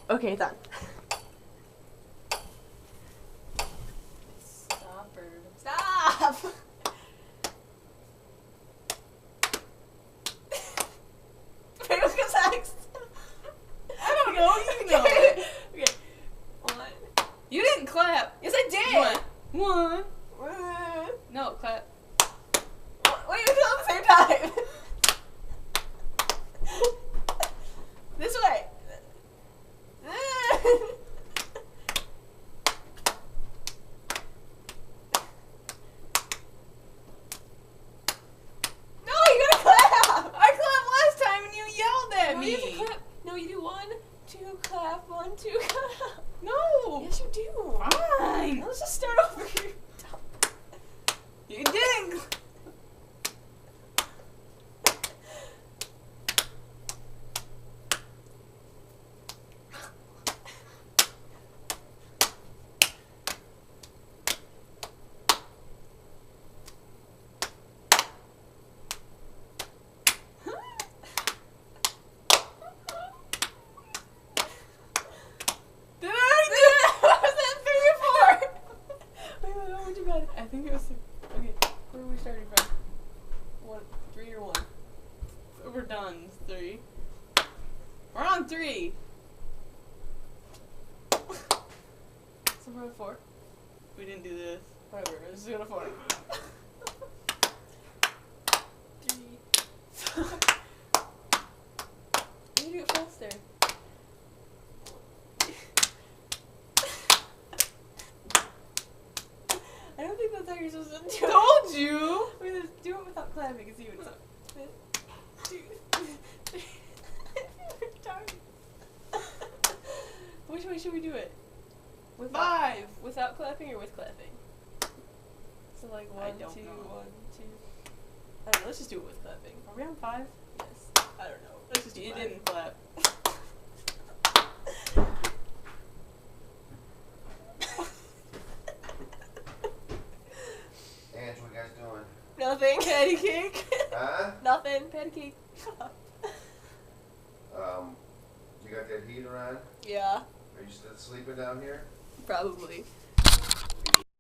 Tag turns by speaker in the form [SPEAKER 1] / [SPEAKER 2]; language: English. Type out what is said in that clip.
[SPEAKER 1] Okay, done.
[SPEAKER 2] Stop, bird. Stop! Wait, what's next?
[SPEAKER 1] I don't know. You know it.
[SPEAKER 2] Okay. One. You didn't clap. Yes, I did.
[SPEAKER 1] One.
[SPEAKER 2] No, clap. Wait, we do it at the same time. This way. No, you gotta clap. I clapped last time and you yelled at me.
[SPEAKER 1] You have to clap. No, you do 1, 2, clap. 1, 2, clap.
[SPEAKER 2] No.
[SPEAKER 1] Yes, you do.
[SPEAKER 2] Fine.
[SPEAKER 1] Let's just start over.
[SPEAKER 2] You didn't. Did I do it? Was that 3 or 4?
[SPEAKER 1] Wait, how much you got? I think it was 3. Okay, where are we starting from? 3 or 1?
[SPEAKER 2] We're done. 3. We're on 3.
[SPEAKER 1] So we're at 4.
[SPEAKER 2] We didn't do this.
[SPEAKER 1] Whatever, let's just go to 4. 3. You do it faster. I don't think that's how you're supposed to do it.
[SPEAKER 2] Told you.
[SPEAKER 1] Wait, let's do it without clapping and see what it's up. 2, 3. Which way should we do it?
[SPEAKER 2] 5.
[SPEAKER 1] Without clapping or with clapping? So like 1,
[SPEAKER 2] I
[SPEAKER 1] 2, 1, 2.
[SPEAKER 2] don't know.
[SPEAKER 1] I don't know, let's just do it with clapping. Are we on 5? Yes. I don't know. Let's just do
[SPEAKER 2] You
[SPEAKER 1] 5.
[SPEAKER 2] didn't clap.
[SPEAKER 3] Ange, what you guys doing?
[SPEAKER 1] Nothing. Patty cake.
[SPEAKER 3] Huh?
[SPEAKER 1] Nothing. Patty cake.
[SPEAKER 3] You got that heater on?
[SPEAKER 1] Yeah,
[SPEAKER 3] Are you still sleeping down here?
[SPEAKER 1] probably.